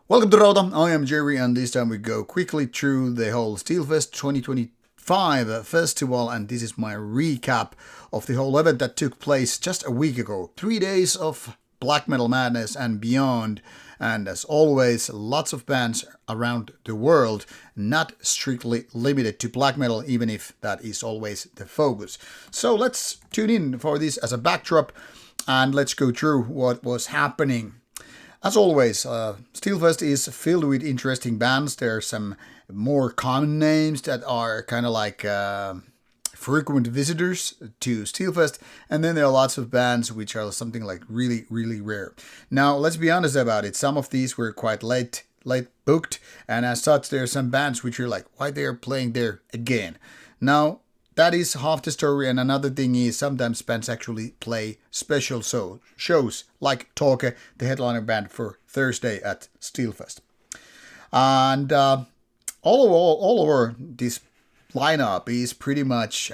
Welcome to Rauta, I am Jerry, and this time we go quickly through the whole Steelfest 2025 festival, and this is my recap of the whole event that took place just a week ago. 3 days of black metal madness and beyond, and as always, lots of bands around the world, not strictly limited to black metal, even if that is always the focus. So let's tune in for this as a backdrop, and let's go through what was happening. As always, Steelfest is filled with interesting bands. There are some more common names that are kind of like frequent visitors to Steelfest, and then there are lots of bands which are something like really, really rare. Now, let's be honest about it. Some of these were quite late booked, and as such, there are some bands which are like, why they are playing there again? Now, that is half the story, and another thing is sometimes bands actually play special shows, like Talke, the headliner band for Thursday at Steelfest. And all over this lineup is pretty much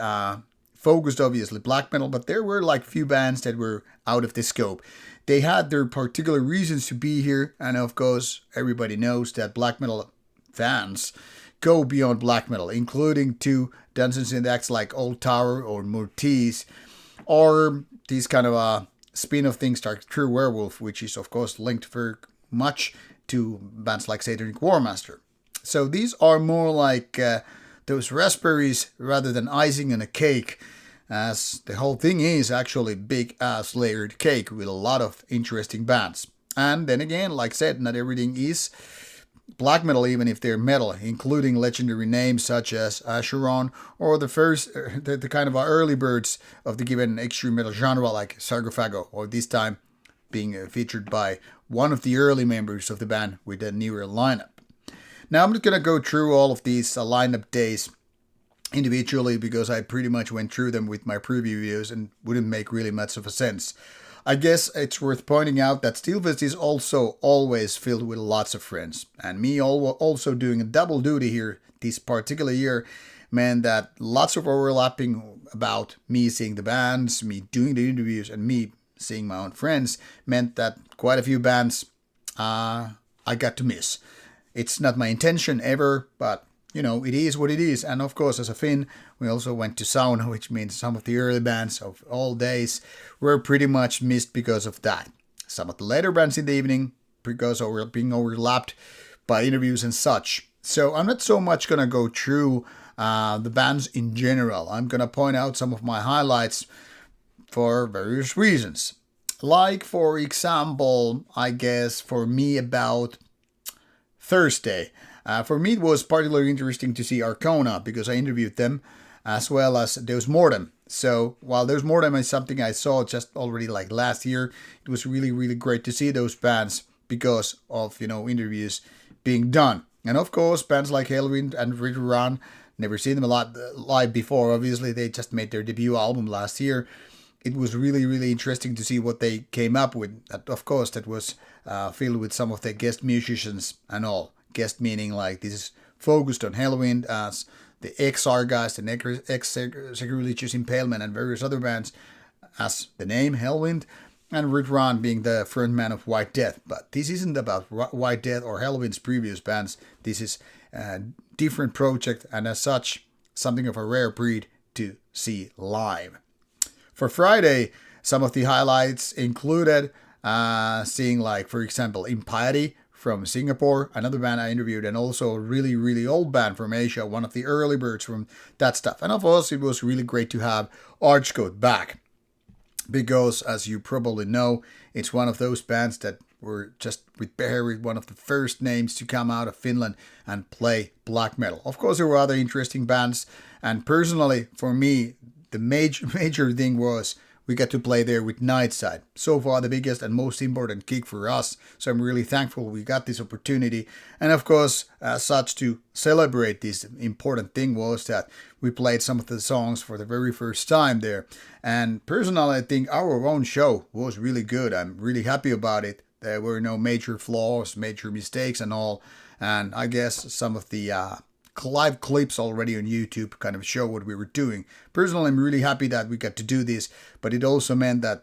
focused, obviously, black metal, but there were like few bands that were out of the scope. They had their particular reasons to be here, and of course, everybody knows that black metal fans go beyond black metal, including to Dungeons and acts like Old Tower or Mortes, or these kind of spin-off things like True Werewolf, which is of course linked very much to bands like Satanic Warmaster. So these are more like those raspberries rather than icing on a cake, as the whole thing is actually big ass layered cake with a lot of interesting bands. And then again, like I said, not everything is black metal, even if they're metal, including legendary names such as Acheron or the kind of early birds of the given extreme metal genre like Sarcofago, or this time being featured by one of the early members of the band with a newer lineup. Now I'm not going to go through all of these lineup days individually because I pretty much went through them with my preview videos and wouldn't make really much of a sense. I guess it's worth pointing out that Steelfest is also always filled with lots of friends. And me also doing a double duty here this particular year meant that lots of overlapping about me seeing the bands, me doing the interviews, and me seeing my own friends meant that quite a few bands I got to miss. It's not my intention ever, but you know, it is what it is. And of course, as a Finn, we also went to sauna, which means some of the early bands of all days were pretty much missed because of that. Some of the later bands in the evening, because of being overlapped by interviews and such. So I'm not so much going to go through the bands in general. I'm going to point out some of my highlights for various reasons. Like, for example, I guess for me about Thursday. For me, it was particularly interesting to see Arkona because I interviewed them, as well as Deus Mortem. So while Deus Mortem is something I saw just already like last year, it was really, really great to see those bands because of, interviews being done. And of course, bands like Hellwind and Rauta, never seen them a lot live before. Obviously, they just made their debut album last year. It was really, really interesting to see what they came up with. Of course, that was filled with some of the guest musicians and all. Guest meaning like this is focused on Hellwind as the ex-Argast and ex-Sacrilegious Impalement and various other bands as the name Hellwind, and Rauta being the frontman of White Death. But this isn't about White Death or Hellwind's previous bands. This is a different project and as such something of a rare breed to see live. For Friday, some of the highlights included seeing like, for example, Impiety from Singapore, another band I interviewed, and also a really, really old band from Asia, one of the early birds from that stuff. And of course, it was really great to have Archgoat back, because as you probably know, it's one of those bands that were just with one of the first names to come out of Finland and play black metal. Of course, there were other interesting bands, and personally, for me, the major thing was we got to play there with Nightside. So far the biggest and most important gig for us. So I'm really thankful we got this opportunity. And of course, as such, to celebrate this important thing was that we played some of the songs for the very first time there. And personally, I think our own show was really good. I'm really happy about it. There were no major flaws, major mistakes and all. And I guess some of the live clips already on YouTube kind of show what we were doing. Personally, I'm really happy that we got to do this, but it also meant that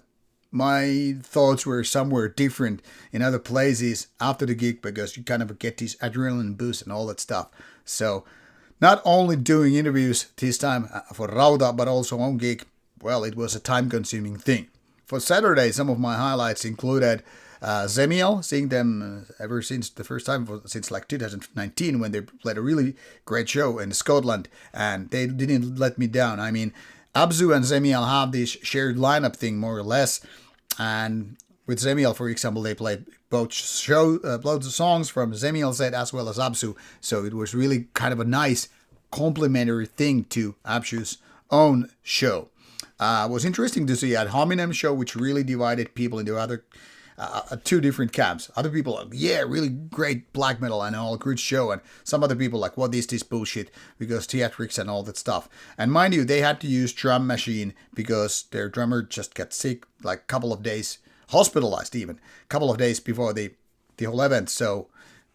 my thoughts were somewhere different in other places after the gig because you kind of get this adrenaline boost and all that stuff. So not only doing interviews this time for Rauta, but also on gig, well, it was a time-consuming thing. For Saturday, some of my highlights included Zemiel, seeing them ever since the first time, since like 2019, when they played a really great show in Scotland, and they didn't let me down. I mean, Absu and Zemiel have this shared lineup thing, more or less, and with Zemiel, for example, they played both songs from Zemiel's set as well as Absu, so it was really kind of a nice complementary thing to Absu's own show. It was interesting to see at Hominem show, which really divided people into other two different camps. Other people like, yeah, really great black metal and all, good show. And some other people like, what is this bullshit? Because theatrics and all that stuff. And mind you, they had to use drum machine because their drummer just got sick like a couple of days, hospitalized even, a couple of days before the whole event. So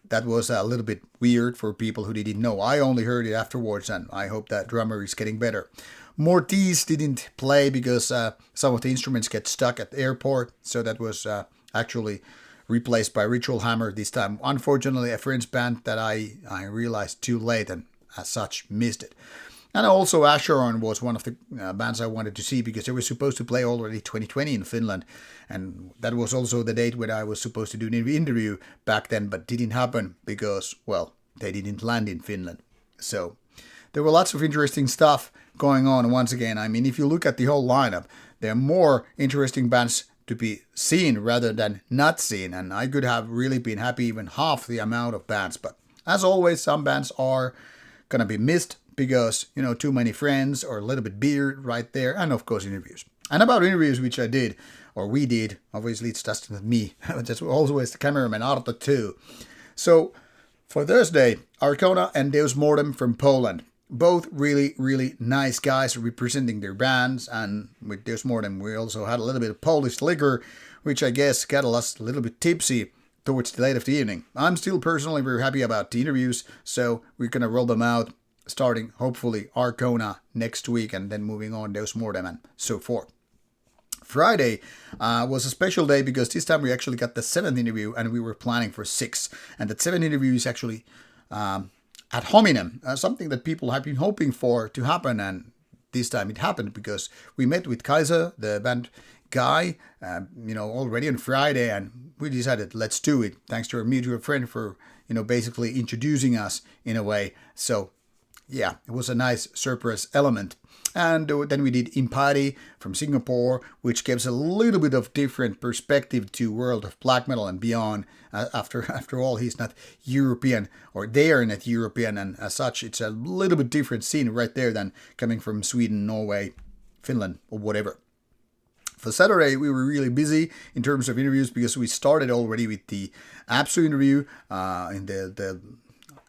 that was a little bit weird for people who didn't know. I only heard it afterwards, and I hope that drummer is getting better. Mortem didn't play because some of the instruments get stuck at the airport. So that was actually replaced by Ritual Hammer this time. Unfortunately, a French band that I realized too late and as such missed it. And also Acheron was one of the bands I wanted to see because they were supposed to play already 2020 in Finland. And that was also the date when I was supposed to do an interview back then, but didn't happen because, well, they didn't land in Finland. So there were lots of interesting stuff going on once again. I mean, if you look at the whole lineup, there are more interesting bands to be seen rather than not seen, and I could have really been happy even half the amount of bands. But as always, some bands are gonna be missed because, you know, too many friends or a little bit beer right there, and of course interviews. And about interviews, which I did, or we did, obviously it's just not me, that's always the cameraman Rauta too. So for Thursday, Arkona and Deus Mortem from Poland. Both really, really nice guys representing their bands, and with Deus Mortem we also had a little bit of Polish liquor, which I guess got us a little bit tipsy towards the late of the evening. I'm still personally very happy about the interviews, so we're gonna roll them out, starting hopefully Arkona next week, and then moving on Deus Mortem and so forth. Friday was a special day because this time we actually got the 7th interview, and we were planning for 6, and that 7th interview is actually at Hominem, something that people have been hoping for to happen, and this time it happened because we met with Kaiser, the band guy, already on Friday, and we decided let's do it. Thanks to our mutual friend for, basically introducing us in a way. So yeah, it was a nice surprise element. And then we did Impiety from Singapore, which gives a little bit of different perspective to world of black metal and beyond. After all, he's not European, or they are not European, and as such, it's a little bit different scene right there than coming from Sweden, Norway, Finland, or whatever. For Saturday, we were really busy in terms of interviews because we started already with the Absu interview in the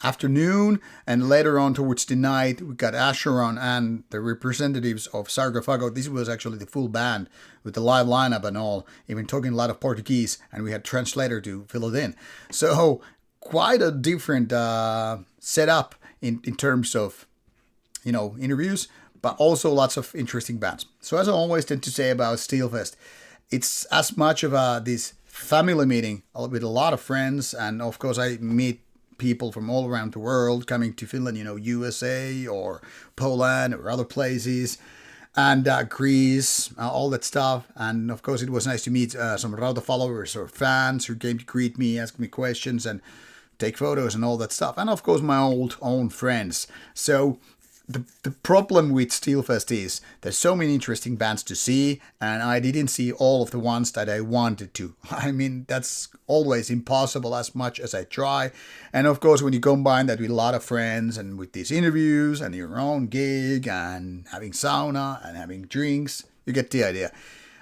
afternoon, and later on towards the night we got Acheron and the representatives of Sarcofago. This was actually the full band with the live lineup and all, even talking a lot of Portuguese, and we had translator to fill it in. So quite a different setup in terms of interviews, but also lots of interesting bands. So as I always tend to say about Steelfest, it's as much of this family meeting with a lot of friends, and of course I meet people from all around the world coming to Finland, USA or Poland or other places, and Greece, all that stuff. And of course, it was nice to meet some Rauta followers or fans who came to greet me, ask me questions, and take photos and all that stuff. And of course, my own friends. So the problem with Steelfest is there's so many interesting bands to see, and I didn't see all of the ones that I wanted to. I mean, that's always impossible as much as I try. And of course, when you combine that with a lot of friends and with these interviews and your own gig and having sauna and having drinks, you get the idea.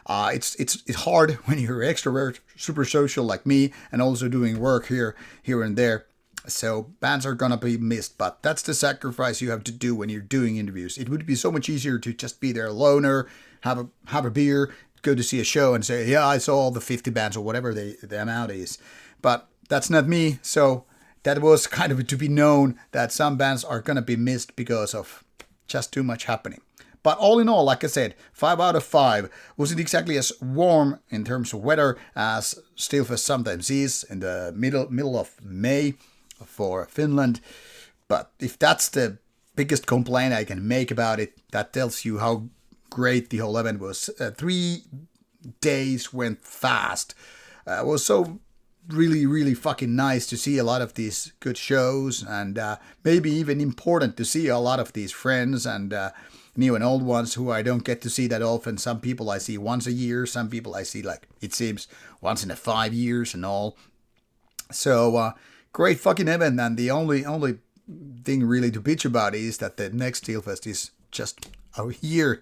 It's hard when you're an extrovert, super social like me, and also doing work here and there. So bands are gonna be missed, but that's the sacrifice you have to do when you're doing interviews. It would be so much easier to just be there loner, have a beer, go to see a show and say, yeah, I saw all the 50 bands or whatever the amount is. But that's not me, so that was kind of to be known that some bands are gonna be missed because of just too much happening. But all in all, like I said, 5 out of 5. Wasn't exactly as warm in terms of weather as Steelfest sometimes is in the middle of May for Finland. But if that's the biggest complaint I can make about it, that tells you how great the whole event was. 3 days went fast. It was so really fucking nice to see a lot of these good shows, and maybe even important to see a lot of these friends and new and old ones who I don't get to see that often. Some people I see once a year, some people I see, like, it seems once in a 5 years and all. So great fucking event, and the only thing really to bitch about is that the next Steelfest is just a year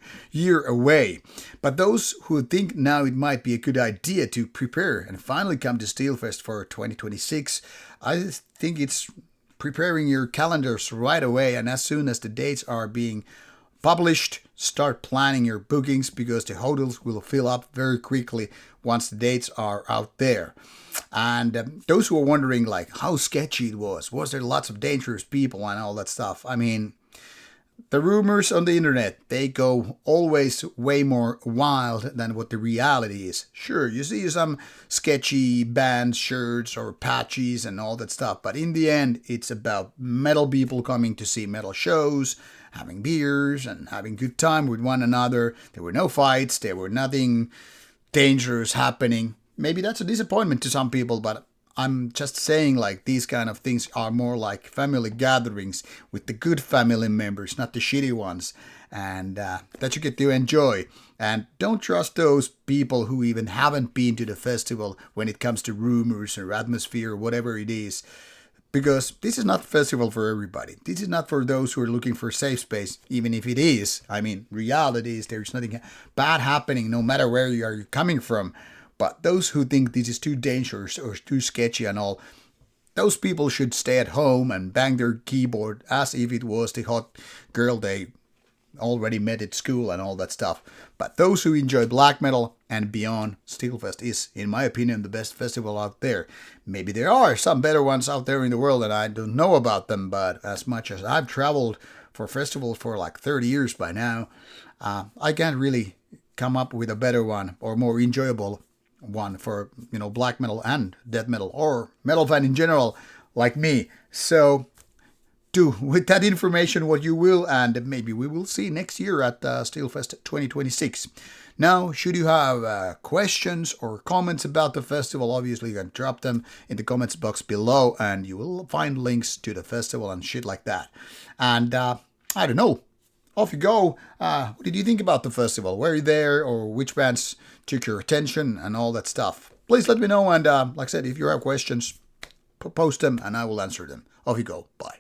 away. But those who think now it might be a good idea to prepare and finally come to Steelfest for 2026, I think it's preparing your calendars right away, and as soon as the dates are being published, start planning your bookings, because the hotels will fill up very quickly once the dates are out there. And those who are wondering, like, how sketchy it was there lots of dangerous people and all that stuff? I mean, the rumors on the internet, they go always way more wild than what the reality is. Sure, you see some sketchy band shirts or patches and all that stuff, but in the end, it's about metal people coming to see metal shows, having beers and having good time with one another. There were no fights, there were nothing dangerous happening. Maybe that's a disappointment to some people, but I'm just saying, like, these kind of things are more like family gatherings with the good family members, not the shitty ones, and that you get to enjoy. And don't trust those people who even haven't been to the festival when it comes to rumors or atmosphere or whatever it is, because this is not a festival for everybody. This is not for those who are looking for a safe space, even if it is. I mean, reality is there's nothing bad happening no matter where you are coming from. But those who think this is too dangerous or too sketchy and all, those people should stay at home and bang their keyboard as if it was the hot girl they already met at school and all that stuff. But those who enjoy black metal and beyond, Steelfest is, in my opinion, the best festival out there. Maybe there are some better ones out there in the world and I don't know about them, but as much as I've traveled for festivals for like 30 years by now, I can't really come up with a better one or more enjoyable one for, you know, black metal and death metal or metal fan in general like me. So do with that information what you will, and maybe we will see next year at Steelfest 2026. Now, should you have questions or comments about the festival, obviously you can drop them in the comments box below and you will find links to the festival and shit like that. And I don't know, off you go. What did you think about the festival? Were you there, or which bands took your attention and all that stuff? Please let me know, and like I said, if you have questions, post them and I will answer them. Off you go. Bye.